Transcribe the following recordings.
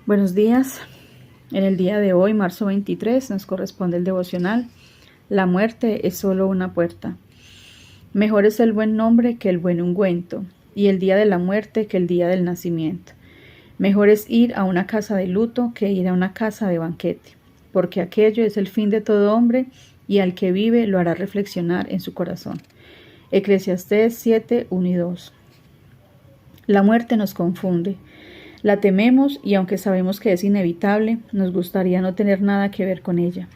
Buenos días. En el día de hoy, marzo 23, nos corresponde el devocional. La muerte es solo una puerta. Mejor es el buen nombre que el buen ungüento, y el día de la muerte que el día del nacimiento. Mejor es ir a una casa de luto que ir a una casa de banquete, porque aquello es el fin de todo hombre, y al que vive lo hará reflexionar en su corazón. Eclesiastés 7, 1 y 2. La muerte nos confunde. La tememos y aunque sabemos que es inevitable, nos gustaría no tener nada que ver con ella.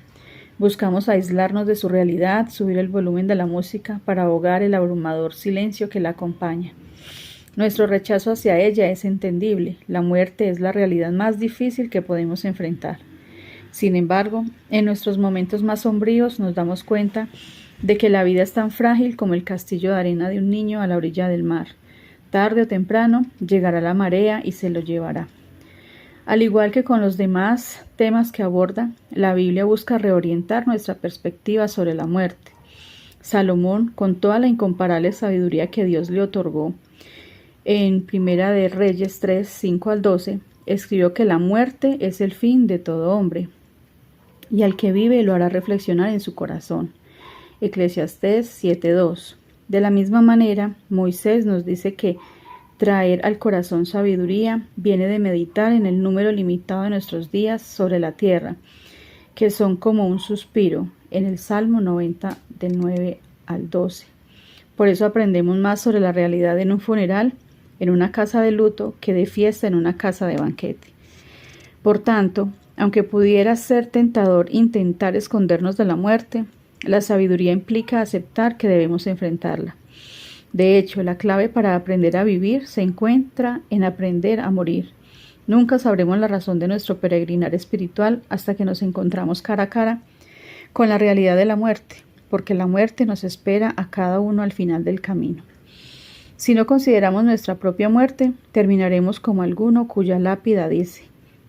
Buscamos aislarnos de su realidad, subir el volumen de la música para ahogar el abrumador silencio que la acompaña. Nuestro rechazo hacia ella es entendible. La muerte es la realidad más difícil que podemos enfrentar. Sin embargo, en nuestros momentos más sombríos nos damos cuenta de que la vida es tan frágil como el castillo de arena de un niño a la orilla del mar. Tarde o temprano llegará la marea y se lo llevará. Al igual que con los demás temas que aborda, la Biblia busca reorientar nuestra perspectiva sobre la muerte. Salomón, con toda la incomparable sabiduría que Dios le otorgó, en Primera de Reyes 3, 5 al 12, escribió que la muerte es el fin de todo hombre, y al que vive lo hará reflexionar en su corazón. Eclesiastés 7, 2. De la misma manera, Moisés nos dice que traer al corazón sabiduría viene de meditar en el número limitado de nuestros días sobre la tierra, que son como un suspiro, en el Salmo 90, del 9 al 12. Por eso aprendemos más sobre la realidad en un funeral, en una casa de luto, que de fiesta en una casa de banquete. Por tanto, aunque pudiera ser tentador intentar escondernos de la muerte, la sabiduría implica aceptar que debemos enfrentarla. De hecho, la clave para aprender a vivir se encuentra en aprender a morir. Nunca sabremos la razón de nuestro peregrinar espiritual hasta que nos encontramos cara a cara con la realidad de la muerte, porque la muerte nos espera a cada uno al final del camino. Si no consideramos nuestra propia muerte, terminaremos como alguno cuya lápida dice: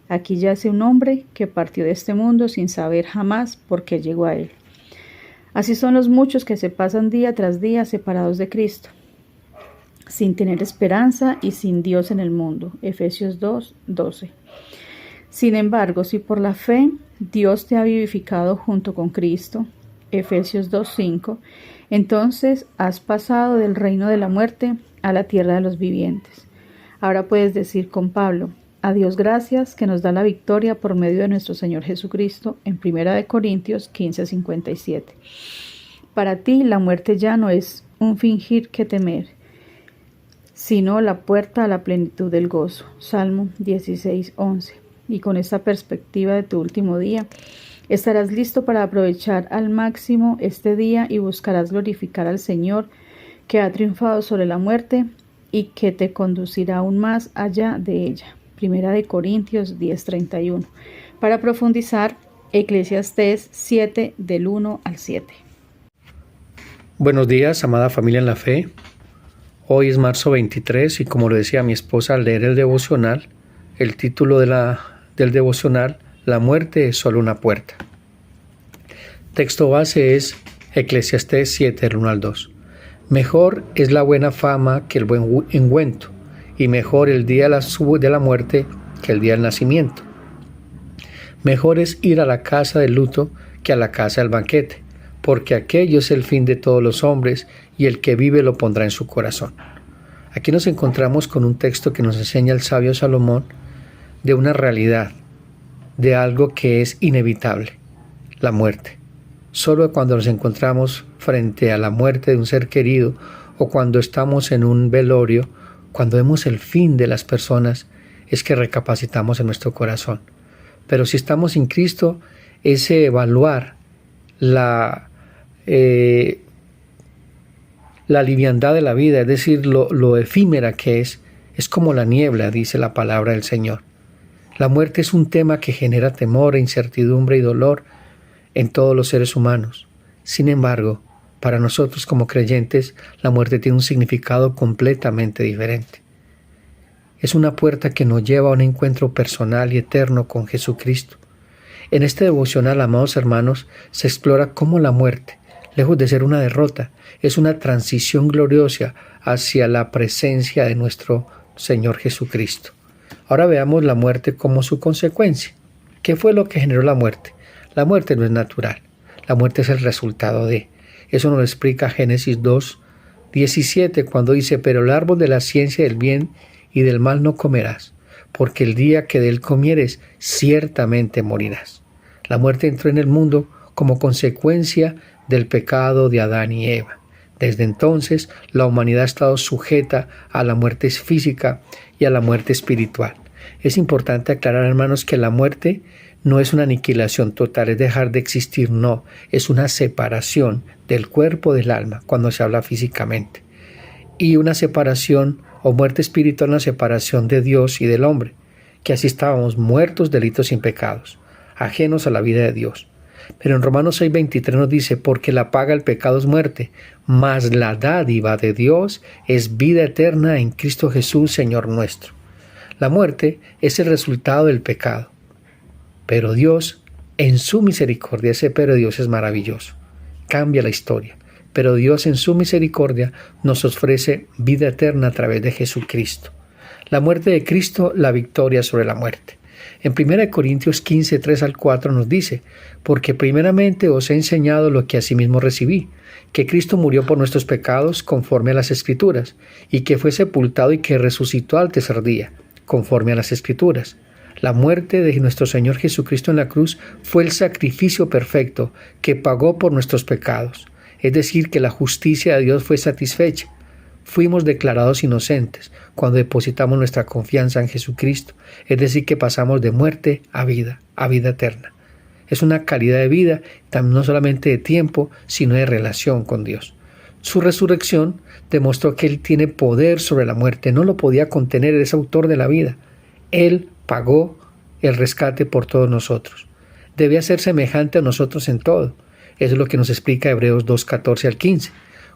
aquí yace un hombre que partió de este mundo sin saber jamás por qué llegó a él. Así son los muchos que se pasan día tras día separados de Cristo, sin tener esperanza y sin Dios en el mundo. Efesios 2, 12. Sin embargo, si por la fe Dios te ha vivificado junto con Cristo, Efesios 2, 5, entonces has pasado del reino de la muerte a la tierra de los vivientes. Ahora puedes decir con Pablo: a Dios gracias que nos da la victoria por medio de nuestro Señor Jesucristo, en 1 Corintios 15, 57. Para ti la muerte ya no es un fingir que temer, sino la puerta a la plenitud del gozo. Salmo 16, 11. Y con esta perspectiva de tu último día, estarás listo para aprovechar al máximo este día y buscarás glorificar al Señor que ha triunfado sobre la muerte y que te conducirá aún más allá de ella. 1 Corintios 10:31. Para profundizar, Eclesiastés 7, del 1 al 7. Buenos días, amada familia en la fe. Hoy es marzo 23 y como lo decía mi esposa al leer el devocional, el título del devocional, La muerte es solo una puerta. Texto base es Eclesiastés 7, del 1 al 2. Mejor es la buena fama que el buen ungüento, y mejor el día de la muerte que el día del nacimiento. Mejor es ir a la casa del luto que a la casa del banquete, porque aquello es el fin de todos los hombres, y el que vive lo pondrá en su corazón. Aquí nos encontramos con un texto que nos enseña el sabio Salomón de una realidad, de algo que es inevitable, la muerte. Solo cuando nos encontramos frente a la muerte de un ser querido, o cuando estamos en un velorio, cuando vemos el fin de las personas, es que recapacitamos en nuestro corazón. Pero si estamos sin Cristo, ese evaluar la liviandad de la vida, es decir, lo efímera que es como la niebla, dice la palabra del Señor. La muerte es un tema que genera temor, incertidumbre y dolor en todos los seres humanos. Sin embargo, para nosotros como creyentes, la muerte tiene un significado completamente diferente. Es una puerta que nos lleva a un encuentro personal y eterno con Jesucristo. En este devocional, amados hermanos, se explora cómo la muerte, lejos de ser una derrota, es una transición gloriosa hacia la presencia de nuestro Señor Jesucristo. Ahora veamos la muerte como su consecuencia. ¿Qué fue lo que generó la muerte? La muerte no es natural. La muerte es el resultado de. Eso nos lo explica Génesis 2:17 cuando dice: pero el árbol de la ciencia del bien y del mal no comerás, porque el día que de él comieres, ciertamente morirás. La muerte entró en el mundo como consecuencia del pecado de Adán y Eva. Desde entonces, la humanidad ha estado sujeta a la muerte física y a la muerte espiritual. Es importante aclarar, hermanos, que la muerte no es una aniquilación total, es dejar de existir, no, es una separación del cuerpo del alma cuando se habla físicamente. Y una separación o muerte espiritual, una separación de Dios y del hombre, que así estábamos muertos, delitos y pecados, ajenos a la vida de Dios. Pero en Romanos 6:23 nos dice: porque la paga del pecado es muerte, mas la dádiva de Dios es vida eterna en Cristo Jesús, Señor nuestro. La muerte es el resultado del pecado. Pero Dios, en su misericordia, ese pero Dios es maravilloso, cambia la historia. Pero Dios en su misericordia nos ofrece vida eterna a través de Jesucristo. La muerte de Cristo, la victoria sobre la muerte. En 1 Corintios 15, 3-4 nos dice: porque primeramente os he enseñado lo que asimismo recibí, que Cristo murió por nuestros pecados conforme a las Escrituras, y que fue sepultado y que resucitó al tercer día, conforme a las Escrituras. La muerte de nuestro Señor Jesucristo en la cruz fue el sacrificio perfecto que pagó por nuestros pecados. Es decir, que la justicia de Dios fue satisfecha. Fuimos declarados inocentes cuando depositamos nuestra confianza en Jesucristo. Es decir, que pasamos de muerte a vida eterna. Es una calidad de vida, no solamente de tiempo, sino de relación con Dios. Su resurrección demostró que Él tiene poder sobre la muerte. No lo podía contener, es autor de la vida. Él pagó el rescate por todos nosotros. Debía ser semejante a nosotros en todo. Eso es lo que nos explica Hebreos 2:14-15,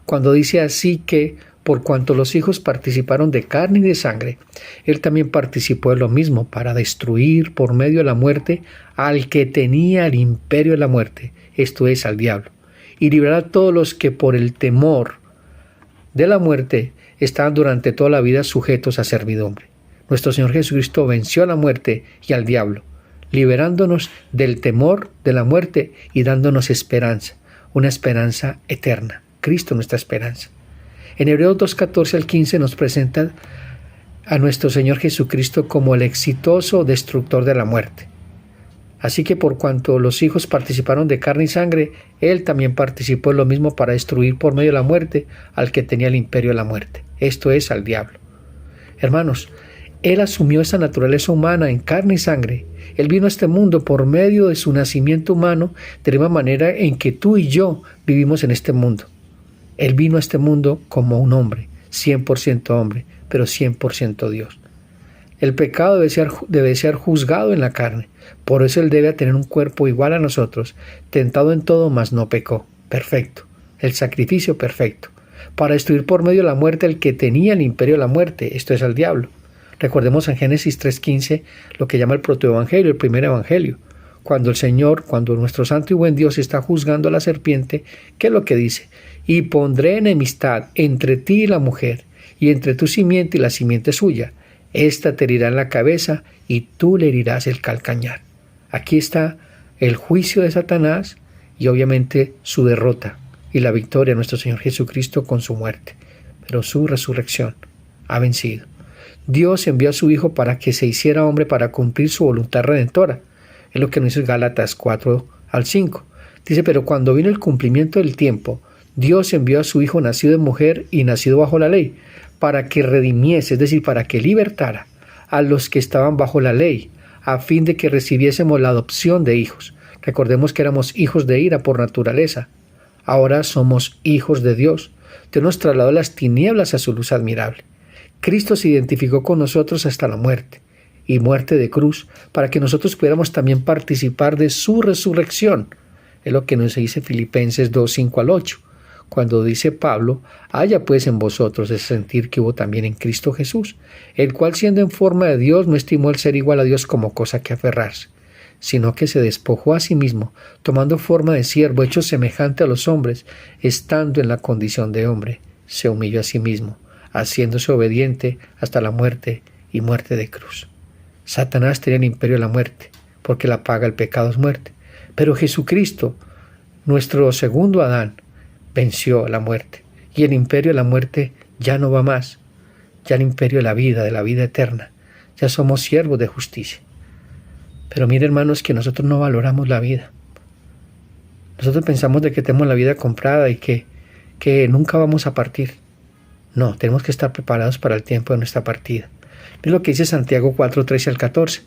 cuando dice así que, por cuanto los hijos participaron de carne y de sangre, Él también participó de lo mismo, para destruir por medio de la muerte al que tenía el imperio de la muerte, esto es, al diablo, y librar a todos los que por el temor de la muerte estaban durante toda la vida sujetos a servidumbre. Nuestro Señor Jesucristo venció a la muerte y al diablo, liberándonos del temor de la muerte y dándonos esperanza, una esperanza eterna. Cristo nuestra esperanza. En Hebreos 2:14-15 nos presenta a nuestro Señor Jesucristo como el exitoso destructor de la muerte. Así que por cuanto los hijos participaron de carne y sangre, Él también participó en lo mismo para destruir por medio de la muerte al que tenía el imperio de la muerte, esto es, al diablo. Hermanos, Él asumió esa naturaleza humana en carne y sangre. Él vino a este mundo por medio de su nacimiento humano, de la misma manera en que tú y yo vivimos en este mundo. Él vino a este mundo como un hombre, 100% hombre, pero 100% Dios. El pecado debe ser juzgado en la carne. Por eso Él debe tener un cuerpo igual a nosotros, tentado en todo, mas no pecó. Perfecto. El sacrificio perfecto. Para destruir por medio de la muerte el que tenía el imperio de la muerte, esto es, al diablo. Recordemos en Génesis 3:15 lo que llama el protoevangelio, el primer evangelio. Cuando nuestro santo y buen Dios está juzgando a la serpiente, ¿qué es lo que dice? Y pondré enemistad entre ti y la mujer, y entre tu simiente y la simiente suya. Esta te herirá en la cabeza, y tú le herirás el calcañar. Aquí está el juicio de Satanás y obviamente su derrota y la victoria de nuestro Señor Jesucristo con su muerte. Pero su resurrección ha vencido. Dios envió a su Hijo para que se hiciera hombre para cumplir su voluntad redentora. Es lo que nos dice Gálatas 4-5. Dice: pero cuando vino el cumplimiento del tiempo, Dios envió a su Hijo nacido de mujer y nacido bajo la ley, para que redimiese, es decir, para que libertara a los que estaban bajo la ley, a fin de que recibiésemos la adopción de hijos. Recordemos que éramos hijos de ira por naturaleza. Ahora somos hijos de Dios. Dios nos trasladó las tinieblas a su luz admirable. Cristo se identificó con nosotros hasta la muerte, y muerte de cruz, para que nosotros pudiéramos también participar de su resurrección. Es lo que nos dice Filipenses 2:5-8, cuando dice Pablo: haya pues en vosotros ese sentir que hubo también en Cristo Jesús, el cual siendo en forma de Dios no estimó el ser igual a Dios como cosa que aferrarse, sino que se despojó a sí mismo, tomando forma de siervo, hecho semejante a los hombres, estando en la condición de hombre, se humilló a sí mismo, haciéndose obediente hasta la muerte y muerte de cruz. Satanás tenía el imperio de la muerte, porque la paga del pecado es muerte. Pero Jesucristo, nuestro segundo Adán, venció la muerte. Y el imperio de la muerte ya no va más. Ya el imperio de la vida eterna. Ya somos siervos de justicia. Pero mire, hermanos, que nosotros no valoramos la vida. Nosotros pensamos de que tenemos la vida comprada y que nunca vamos a partir. No, tenemos que estar preparados para el tiempo de nuestra partida. Mire lo que dice Santiago 4, 13 al 14.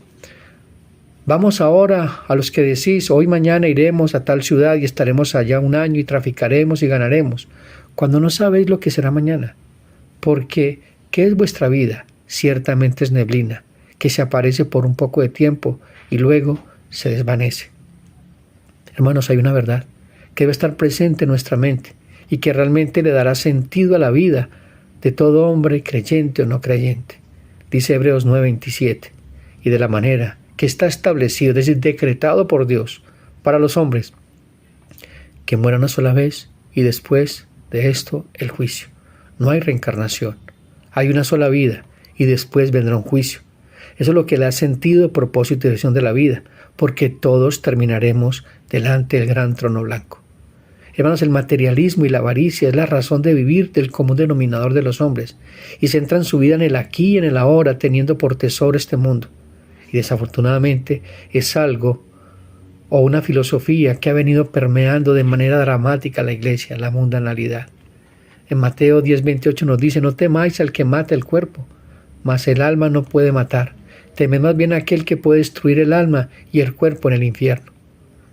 Vamos ahora a los que decís, hoy mañana iremos a tal ciudad y estaremos allá un año y traficaremos y ganaremos, cuando no sabéis lo que será mañana. Porque, ¿qué es vuestra vida? Ciertamente es neblina, que se aparece por un poco de tiempo y luego se desvanece. Hermanos, hay una verdad que debe estar presente en nuestra mente y que realmente le dará sentido a la vida de todo hombre, creyente o no creyente. Dice Hebreos 9:27, y de la manera que está establecido, es decir, decretado por Dios para los hombres, que mueran una sola vez y después de esto el juicio. No hay reencarnación, hay una sola vida y después vendrá un juicio. Eso es lo que le da sentido, propósito y dirección de la vida, porque todos terminaremos delante del gran trono blanco. Hermanos, el materialismo y la avaricia es la razón de vivir del común denominador de los hombres y centran su vida en el aquí y en el ahora, teniendo por tesoro este mundo. Y desafortunadamente es algo o una filosofía que ha venido permeando de manera dramática la iglesia, la mundanalidad. En Mateo 10:28 nos dice, no temáis al que mata el cuerpo, mas el alma no puede matar. Temed más bien a aquel que puede destruir el alma y el cuerpo en el infierno.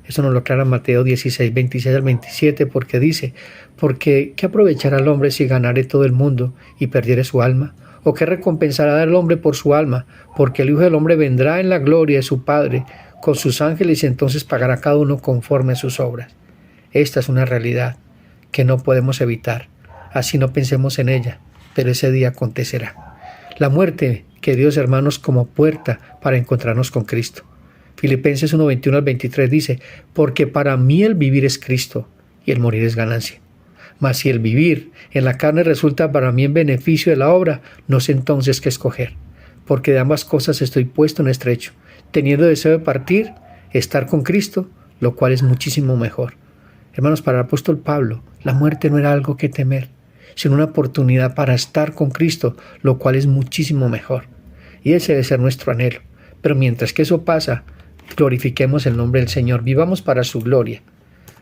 Eso nos lo aclara Mateo 16:26 al 27, porque dice, porque ¿qué aprovechará el hombre si ganare todo el mundo y perdiere su alma? ¿O qué recompensará el hombre por su alma? Porque el Hijo del Hombre vendrá en la gloria de su Padre con sus ángeles y entonces pagará cada uno conforme a sus obras. Esta es una realidad que no podemos evitar, así no pensemos en ella, pero ese día acontecerá. La muerte, queridos hermanos, como puerta para encontrarnos con Cristo. Filipenses 1:21 al 23 dice, porque para mí el vivir es Cristo y el morir es ganancia. Mas si el vivir en la carne resulta para mí en beneficio de la obra, no sé entonces qué escoger, porque de ambas cosas estoy puesto en estrecho, teniendo deseo de partir, estar con Cristo, lo cual es muchísimo mejor. Hermanos, para el apóstol Pablo, la muerte no era algo que temer, sino una oportunidad para estar con Cristo, lo cual es muchísimo mejor. Y ese debe ser nuestro anhelo. Pero mientras que eso pasa, glorifiquemos el nombre del Señor, vivamos para su gloria.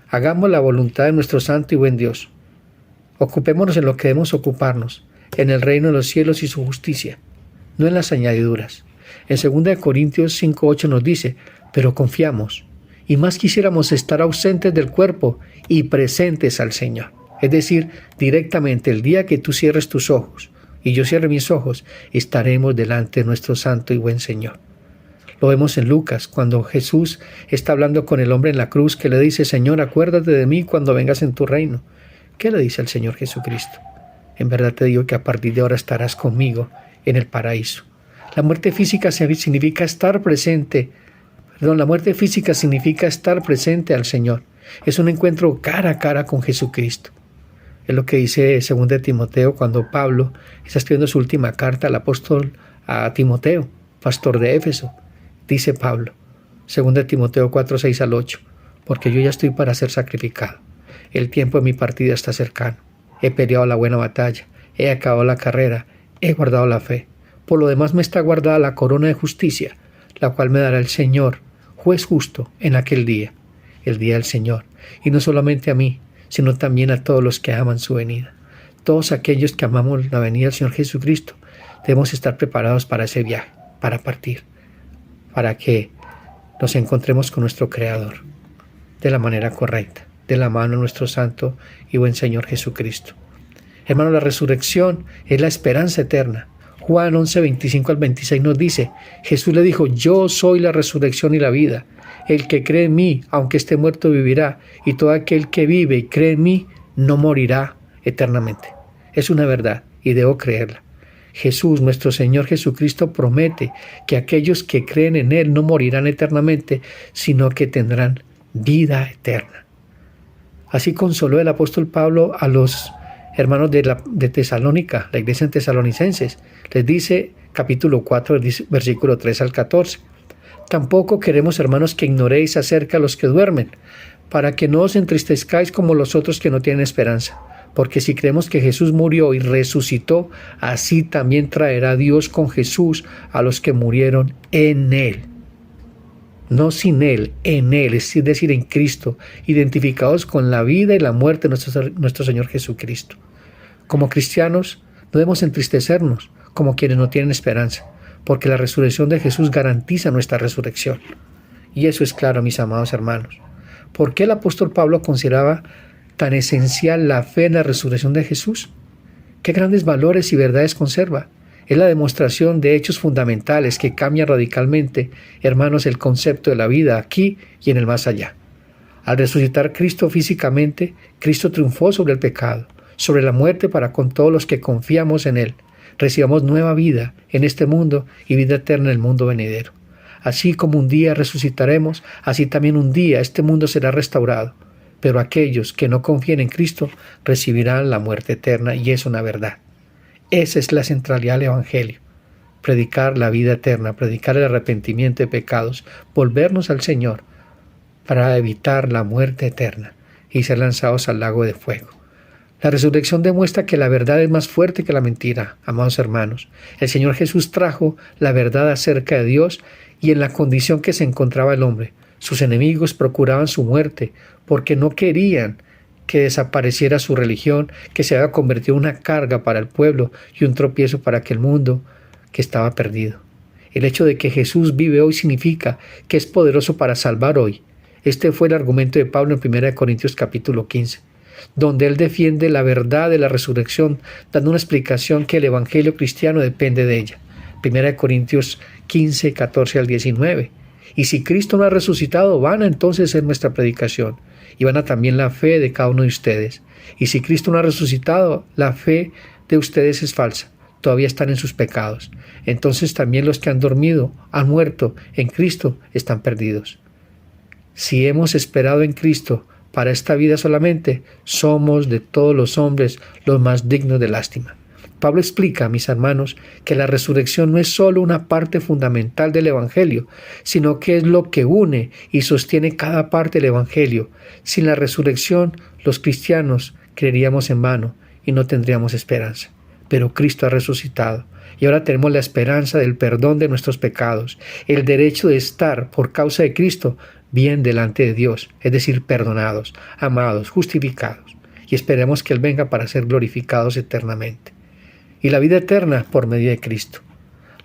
Hagamos la voluntad de nuestro santo y buen Dios. Ocupémonos en lo que debemos ocuparnos, en el reino de los cielos y su justicia, no en las añadiduras. En 2 Corintios 5:8 nos dice, pero confiamos, y más quisiéramos estar ausentes del cuerpo y presentes al Señor. Es decir, directamente el día que tú cierres tus ojos y yo cierre mis ojos, estaremos delante de nuestro santo y buen Señor. Lo vemos en Lucas, cuando Jesús está hablando con el hombre en la cruz, que le dice, Señor, acuérdate de mí cuando vengas en tu reino. ¿Qué le dice el Señor Jesucristo? En verdad te digo que a partir de ahora estarás conmigo en el paraíso. La muerte física significa estar presente. La muerte física significa estar presente al Señor. Es un encuentro cara a cara con Jesucristo. Es lo que dice 2 Timoteo cuando Pablo está escribiendo su última carta al apóstol a Timoteo, pastor de Éfeso. Dice Pablo, 2 Timoteo 4, 6 al 8, porque yo ya estoy para ser sacrificado. El tiempo de mi partida está cercano. He peleado la buena batalla, he acabado la carrera, he guardado la fe. Por lo demás me está guardada la corona de justicia, la cual me dará el Señor, juez justo, en aquel día, el día del Señor. Y no solamente a mí, sino también a todos los que aman su venida. Todos aquellos que amamos la venida del Señor Jesucristo, debemos estar preparados para ese viaje, para partir, para que nos encontremos con nuestro Creador de la manera correcta, de la mano de nuestro Santo y buen Señor Jesucristo. Hermano, la resurrección es la esperanza eterna. Juan 11, 25 al 26 nos dice, Jesús le dijo, yo soy la resurrección y la vida. El que cree en mí, aunque esté muerto, vivirá, y todo aquel que vive y cree en mí, no morirá eternamente. Es una verdad y debo creerla. Jesús, nuestro Señor Jesucristo, promete que aquellos que creen en Él no morirán eternamente, sino que tendrán vida eterna. Así consoló el apóstol Pablo a los hermanos de Tesalónica, la iglesia en Tesalonicenses. Les dice, capítulo 4, versículo 3 al 14. Tampoco queremos, hermanos, que ignoréis acerca de los que duermen, para que no os entristezcáis como los otros que no tienen esperanza. Porque si creemos que Jesús murió y resucitó, así también traerá Dios con Jesús a los que murieron en Él. No sin Él, en Él, es decir, en Cristo, identificados con la vida y la muerte de nuestro Señor Jesucristo. Como cristianos, no debemos entristecernos como quienes no tienen esperanza, porque la resurrección de Jesús garantiza nuestra resurrección. Y eso es claro, mis amados hermanos. ¿Por qué el apóstol Pablo consideraba tan esencial la fe en la resurrección de Jesús? ¿Qué grandes valores y verdades conserva? Es la demostración de hechos fundamentales que cambian radicalmente, hermanos, el concepto de la vida aquí y en el más allá. Al resucitar Cristo físicamente, Cristo triunfó sobre el pecado, sobre la muerte para con todos los que confiamos en Él. Recibamos nueva vida en este mundo y vida eterna en el mundo venidero. Así como un día resucitaremos, así también un día este mundo será restaurado. Pero aquellos que no confíen en Cristo recibirán la muerte eterna, y es una verdad. Esa es la centralidad del Evangelio. Predicar la vida eterna, predicar el arrepentimiento de pecados, volvernos al Señor para evitar la muerte eterna y ser lanzados al lago de fuego. La resurrección demuestra que la verdad es más fuerte que la mentira, amados hermanos. El Señor Jesús trajo la verdad acerca de Dios y en la condición que se encontraba el hombre. Sus enemigos procuraban su muerte porque no querían que desapareciera su religión, que se había convertido en una carga para el pueblo y un tropiezo para aquel mundo que estaba perdido. El hecho de que Jesús vive hoy significa que es poderoso para salvar hoy. Este fue el argumento de Pablo en 1 Corintios capítulo 15, donde él defiende la verdad de la resurrección, dando una explicación que el evangelio cristiano depende de ella. 1 Corintios 15, 14 al 19. Y si Cristo no ha resucitado, vana entonces es nuestra predicación, y vana también la fe de cada uno de ustedes. Y si Cristo no ha resucitado, la fe de ustedes es falsa, todavía están en sus pecados. Entonces también los que han dormido, han muerto en Cristo, están perdidos. Si hemos esperado en Cristo para esta vida solamente, somos de todos los hombres los más dignos de lástima. Pablo explica, mis hermanos, que la resurrección no es solo una parte fundamental del Evangelio, sino que es lo que une y sostiene cada parte del Evangelio. Sin la resurrección, los cristianos creeríamos en vano y no tendríamos esperanza. Pero Cristo ha resucitado y ahora tenemos la esperanza del perdón de nuestros pecados, el derecho de estar, por causa de Cristo, bien delante de Dios, es decir, perdonados, amados, justificados, y esperemos que Él venga para ser glorificados eternamente. Y la vida eterna por medio de Cristo.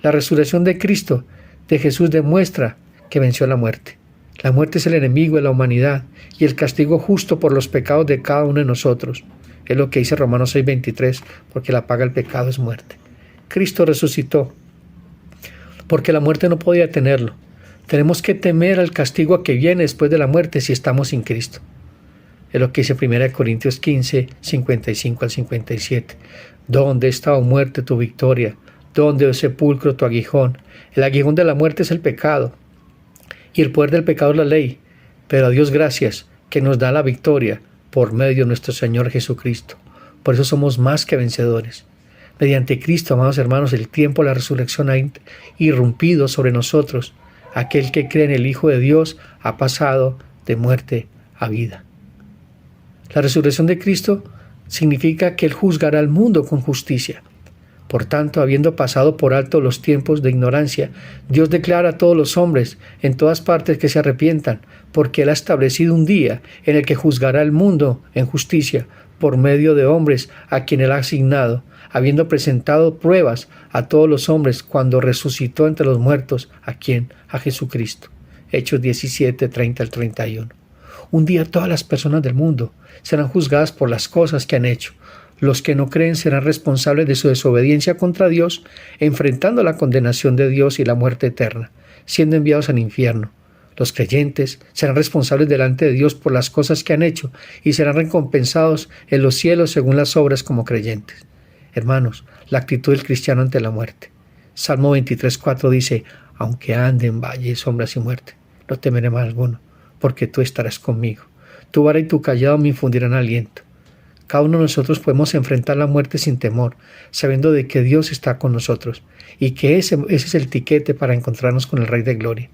La resurrección de Cristo, de Jesús, demuestra que venció la muerte. La muerte es el enemigo de la humanidad y el castigo justo por los pecados de cada uno de nosotros. Es lo que dice Romanos 6:23, porque la paga del pecado es muerte. Cristo resucitó, porque la muerte no podía tenerlo. Tenemos que temer al castigo que viene después de la muerte si estamos sin Cristo. Es lo que dice 1 Corintios 15, 55 al 57. ¿Dónde está, oh muerte, tu victoria? ¿Dónde, oh sepulcro, tu aguijón? El aguijón de la muerte es el pecado, y el poder del pecado es la ley. Pero a Dios gracias, que nos da la victoria por medio de nuestro Señor Jesucristo. Por eso somos más que vencedores. Mediante Cristo, amados hermanos, el tiempo de la resurrección ha irrumpido sobre nosotros. Aquel que cree en el Hijo de Dios ha pasado de muerte a vida. La resurrección de Cristo significa que Él juzgará al mundo con justicia. Por tanto, habiendo pasado por alto los tiempos de ignorancia, Dios declara a todos los hombres en todas partes que se arrepientan, porque Él ha establecido un día en el que juzgará al mundo en justicia por medio de hombres a quien Él ha asignado, habiendo presentado pruebas a todos los hombres cuando resucitó entre los muertos, ¿a quién? A Jesucristo. Hechos 17, 30 al 31. Un día todas las personas del mundo serán juzgadas por las cosas que han hecho. Los que no creen serán responsables de su desobediencia contra Dios, enfrentando la condenación de Dios y la muerte eterna, siendo enviados al infierno. Los creyentes serán responsables delante de Dios por las cosas que han hecho y serán recompensados en los cielos según las obras como creyentes. Hermanos, la actitud del cristiano ante la muerte. Salmo 23:4 dice: aunque ande en valles, sombras y muerte, no temeré mal alguno, porque tú estarás conmigo. Tu vara y tu callado me infundirán aliento. Cada uno de nosotros podemos enfrentar la muerte sin temor, sabiendo de que Dios está con nosotros y que ese es el tiquete para encontrarnos con el Rey de Gloria.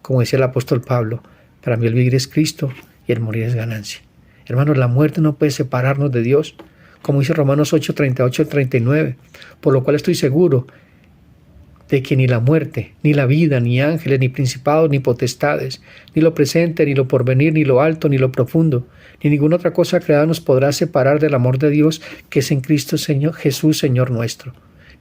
Como decía el apóstol Pablo, para mí el vivir es Cristo y el morir es ganancia. Hermanos, la muerte no puede separarnos de Dios, como dice Romanos 8, 38 y 39, por lo cual estoy seguro de que ni la muerte, ni la vida, ni ángeles, ni principados, ni potestades, ni lo presente, ni lo porvenir, ni lo alto, ni lo profundo, ni ninguna otra cosa creada nos podrá separar del amor de Dios que es en Cristo Señor, Jesús, Señor nuestro.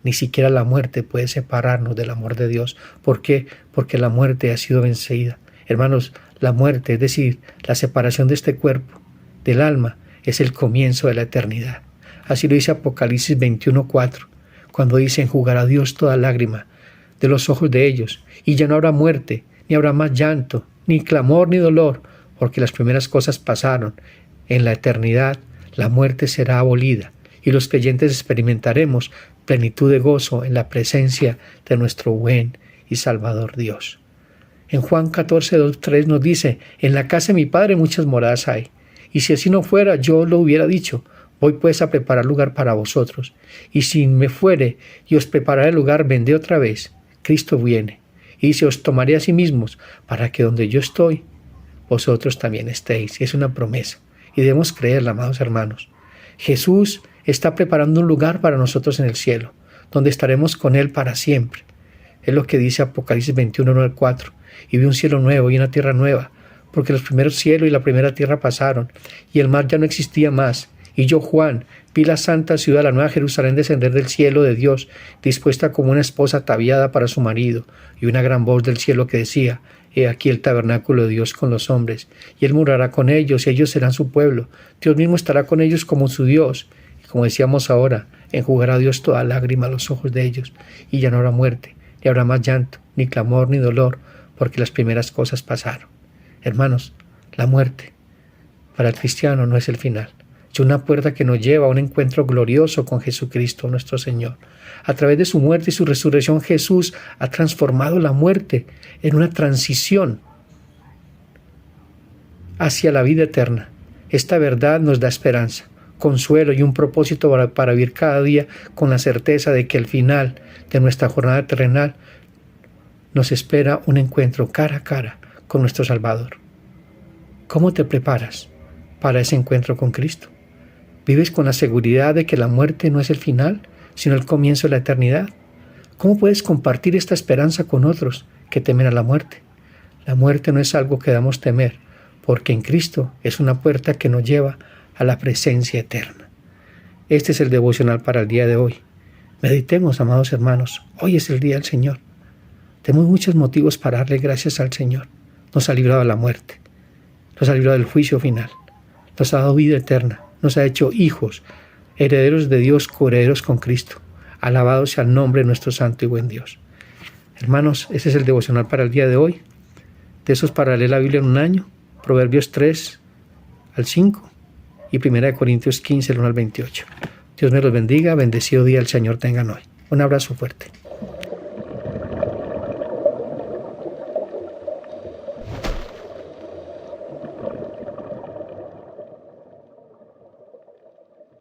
Ni siquiera la muerte puede separarnos del amor de Dios. ¿Por qué? Porque la muerte ha sido vencida. Hermanos, la muerte, es decir, la separación de este cuerpo, del alma, es el comienzo de la eternidad. Así lo dice Apocalipsis 21:4, cuando dice: enjugará Dios toda lágrima de los ojos de ellos, y ya no habrá muerte, ni habrá más llanto, ni clamor, ni dolor, porque las primeras cosas pasaron. En la eternidad la muerte será abolida, y los creyentes experimentaremos plenitud de gozo en la presencia de nuestro buen y Salvador Dios. En Juan 14:2-3 nos dice: en la casa de mi Padre muchas moradas hay, y si así no fuera, yo lo hubiera dicho. Voy pues a preparar lugar para vosotros, y si me fuere y os prepararé el lugar, vendré otra vez. Cristo viene, y dice: os tomaré a sí mismos, para que donde yo estoy, vosotros también estéis. Es una promesa, y debemos creerla, amados hermanos. Jesús está preparando un lugar para nosotros en el cielo, donde estaremos con Él para siempre. Es lo que dice Apocalipsis 21:1-4. Y vi un cielo nuevo y una tierra nueva, porque los primeros cielos y la primera tierra pasaron, y el mar ya no existía más. Y yo, Juan, vi la santa ciudad, la nueva Jerusalén, descender del cielo de Dios, dispuesta como una esposa ataviada para su marido, y una gran voz del cielo que decía: he aquí el tabernáculo de Dios con los hombres, y Él morará con ellos, y ellos serán su pueblo. Dios mismo estará con ellos como su Dios. Y como decíamos ahora, enjugará Dios toda lágrima a los ojos de ellos, y ya no habrá muerte, ni habrá más llanto, ni clamor, ni dolor, porque las primeras cosas pasaron. Hermanos, la muerte para el cristiano no es el final. Es una puerta que nos lleva a un encuentro glorioso con Jesucristo, nuestro Señor. A través de su muerte y su resurrección, Jesús ha transformado la muerte en una transición hacia la vida eterna. Esta verdad nos da esperanza, consuelo y un propósito para vivir cada día con la certeza de que al final de nuestra jornada terrenal nos espera un encuentro cara a cara con nuestro Salvador. ¿Cómo te preparas para ese encuentro con Cristo? ¿Vives con la seguridad de que la muerte no es el final, sino el comienzo de la eternidad? ¿Cómo puedes compartir esta esperanza con otros que temen a la muerte? La muerte no es algo que debamos temer, porque en Cristo es una puerta que nos lleva a la presencia eterna. Este es el devocional para el día de hoy. Meditemos, amados hermanos, hoy es el día del Señor. Tenemos muchos motivos para darle gracias al Señor. Nos ha librado de la muerte, nos ha librado del juicio final, nos ha dado vida eterna, nos ha hecho hijos, herederos de Dios, coherederos con Cristo. Alabado sea el nombre de nuestro santo y buen Dios. Hermanos, este es el devocional para el día de hoy. De esos para leer la Biblia en un año, Proverbios 3-5 y 1 Corintios 15, 1-28. Dios me los bendiga, bendecido día el Señor tengan hoy. Un abrazo fuerte.